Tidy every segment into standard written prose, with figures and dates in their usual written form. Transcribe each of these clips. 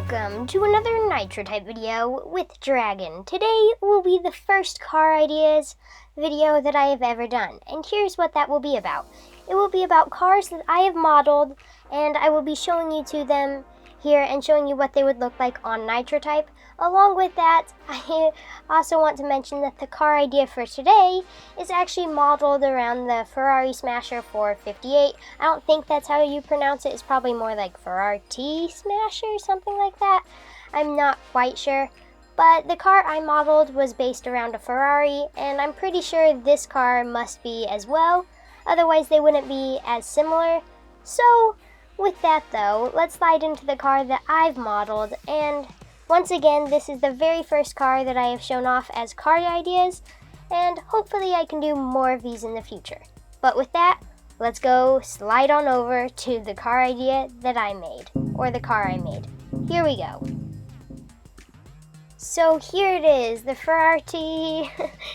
Welcome to another Nitro type video with Dragon. Today will be the first car ideas video that I have ever done, and here's what that will be about. It will be about cars that I have modeled, and I will be showing you to them here and showing you what they would look like on Nitro type. Along with that, I also want to mention that the car idea for today is actually modeled around the Ferrari Smasher 458. I don't think that's how you pronounce it. It's probably more like Ferrari Smasher, something like that. I'm not quite sure. But the car I modeled was based around a Ferrari, and I'm pretty sure this car must be as well. Otherwise, they wouldn't be as similar. So, with that though, let's slide into the car that I've modeled, and once again, this is the very first car that I have shown off as car ideas, and hopefully I can do more of these in the future. But with that, let's go slide on over to the car idea that I made, or the car I made. Here we go. So here it is, the Ferrari,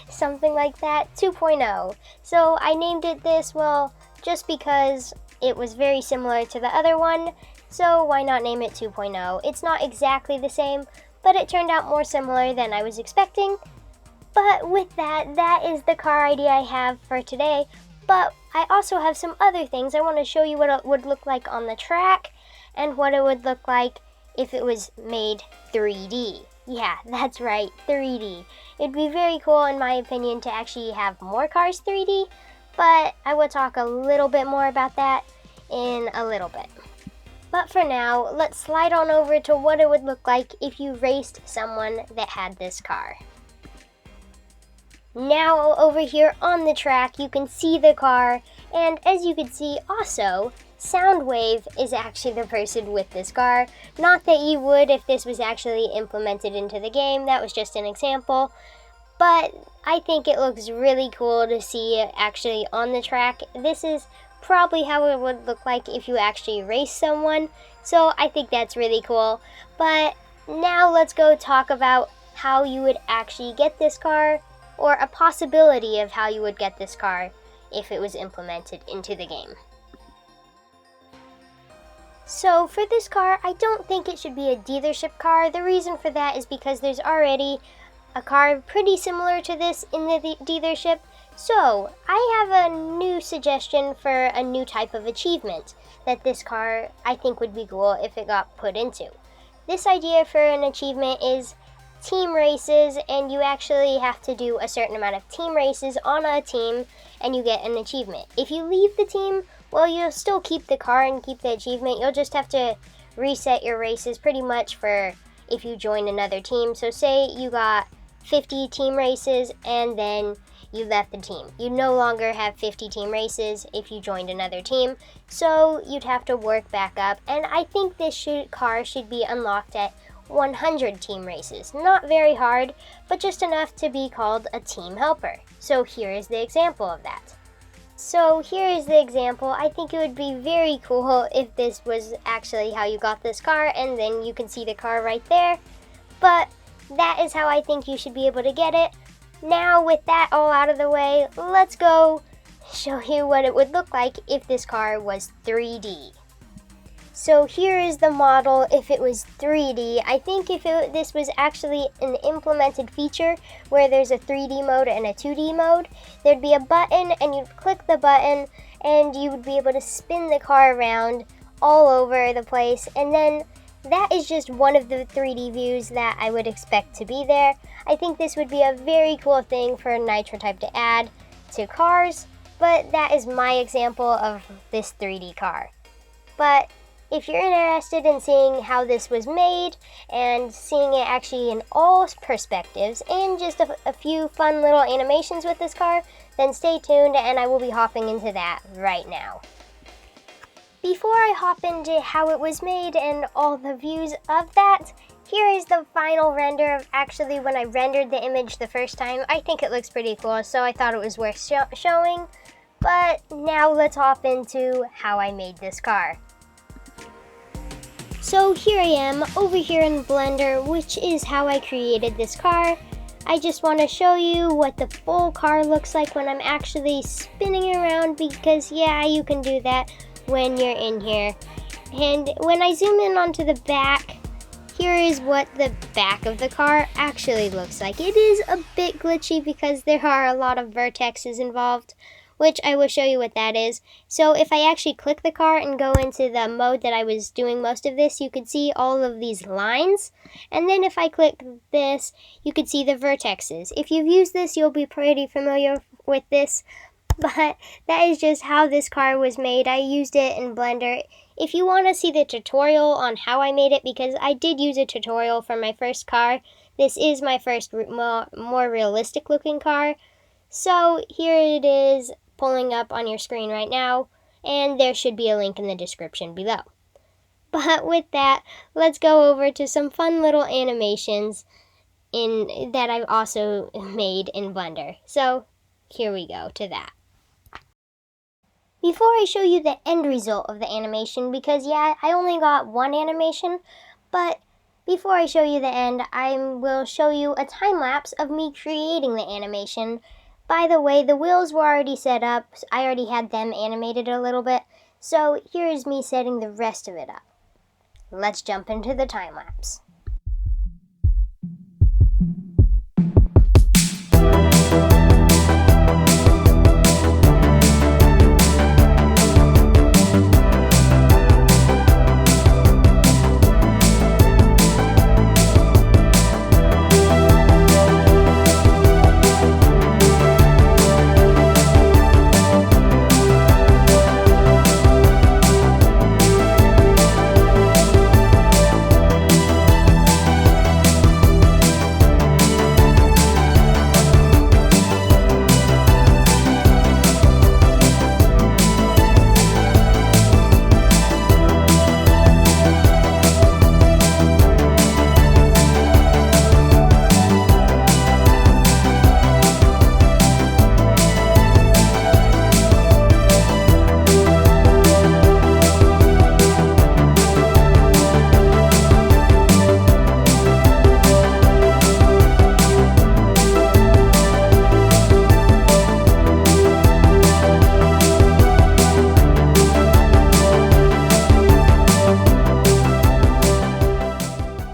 something like that, 2.0. So I named it this, well, just because it was very similar to the other one, so why not name it 2.0? It's not exactly the same, but it turned out more similar than I was expecting. But with that, that is the car idea I have for today. But I also have some other things. I want to show you what it would look like on the track and what it would look like if it was made 3D. Yeah, that's right, 3D. It'd be very cool, in my opinion, to actually have more cars 3D, but I will talk a little bit more about that in a little bit. But for now, let's slide on over to what it would look like if you raced someone that had this car. Now over here on the track, you can see the car, and as you can see also, Soundwave is actually the person with this car. Not that you would if this was actually implemented into the game, that was just an example. But I think it looks really cool to see it actually on the track. This is probably how it would look like if you actually race someone, so I think that's really cool. But now let's go talk about how you would actually get this car, or a possibility of how you would get this car if it was implemented into the game. So for this car, I don't think it should be a dealership car. The reason for that is because there's already a car pretty similar to this in the dealership. So, I have a new suggestion for a new type of achievement that this car I think would be cool if it got put into. This idea for an achievement is team races, and you actually have to do a certain amount of team races on a team and you get an achievement. If you leave the team, well, you'll still keep the car and keep the achievement. You'll just have to reset your races pretty much for if you join another team. So say you got 50 team races and then you left the team. You no longer have 50 team races if you joined another team, so you'd have to work back up, and I think this car should be unlocked at 100 team races. Not very hard, but just enough to be called a team helper. So here is the example of that. So here is the example. I think it would be very cool if this was actually how you got this car, and then you can see the car right there. But that is how I think you should be able to get it. Now with that all out of the way, let's go show you what it would look like if this car was 3D. So here is the model if it was 3D. I think if this was actually an implemented feature where there's a 3D mode and a 2D mode, there'd be a button and you'd click the button and you would be able to spin the car around all over the place, and then that is just one of the 3D views that I would expect to be there. I think this would be a very cool thing for Nitro type to add to cars, but that is my example of this 3D car. But if you're interested in seeing how this was made and seeing it actually in all perspectives and just a few fun little animations with this car, then stay tuned and I will be hopping into that right now. Before I hop into how it was made and all the views of that, here is the final render of actually when I rendered the image the first time. I think it looks pretty cool, so I thought it was worth showing. But now let's hop into how I made this car. So here I am over here in Blender, which is how I created this car. I just want to show you what the full car looks like when I'm actually spinning around, because yeah, you can do that when you're in here. And when I zoom in onto the back, here is what the back of the car actually looks like. It is a bit glitchy because there are a lot of vertexes involved, which I will show you what that is. So if I actually click the car and go into the mode that I was doing most of this, you could see all of these lines. And then if I click this, you could see the vertexes. If you've used this, you'll be pretty familiar with this. But that is just how this car was made. I used it in Blender. If you want to see the tutorial on how I made it, because I did use a tutorial for my first car, this is my first more realistic looking car. So here it is pulling up on your screen right now, and there should be a link in the description below. But with that, let's go over to some fun little animations that I've also made in Blender. So here we go to that. Before I show you the end result of the animation, because yeah, I only got one animation, but before I show you the end, I will show you a time lapse of me creating the animation. By the way, the wheels were already set up. I already had them animated a little bit, so here is me setting the rest of it up. Let's jump into the time lapse.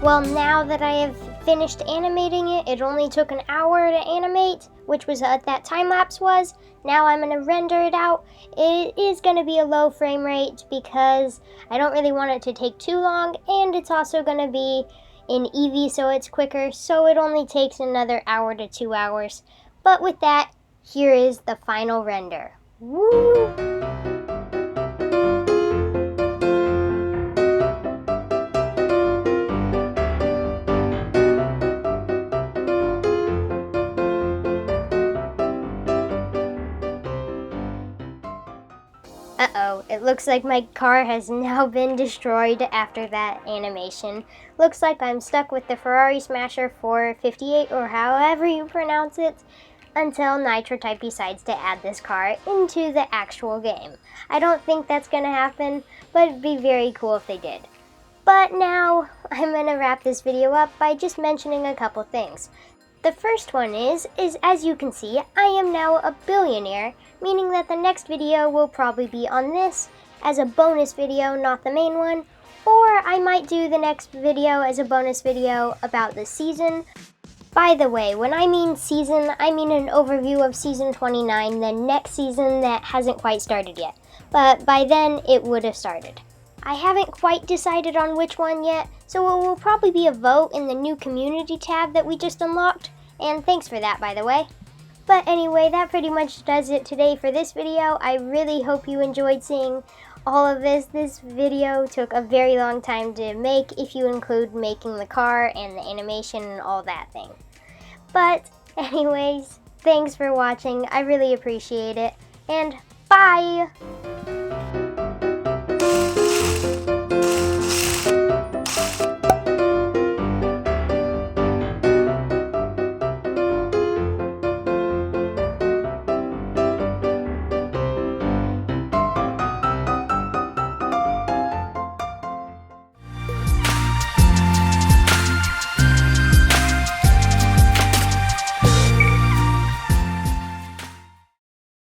Well, now that I have finished animating it, it only took an hour to animate, which was what that time lapse was. Now I'm going to render it out. It is going to be a low frame rate because I don't really want it to take too long, and it's also going to be in Eevee, so it's quicker, so it only takes another hour to 2 hours. But with that, here is the final render. Woo! Uh-oh, it looks like my car has now been destroyed after that animation. Looks like I'm stuck with the Ferrari Smasher 458, or however you pronounce it, until Nitro decides to add this car into the actual game. I don't think that's gonna happen, but it'd be very cool if they did. But now, I'm gonna wrap this video up by just mentioning a couple things. The first one is as you can see, I am now a billionaire, meaning that the next video will probably be on this as a bonus video, not the main one, or I might do the next video as a bonus video about the season. By the way, when I mean season, I mean an overview of season 29, the next season that hasn't quite started yet, but by then it would have started. I haven't quite decided on which one yet, so it will probably be a vote in the new community tab that we just unlocked, and thanks for that, by the way. But anyway, that pretty much does it today for this video. I really hope you enjoyed seeing all of this. This video took a very long time to make, if you include making the car and the animation and all that thing. But anyways, thanks for watching. I really appreciate it, and bye!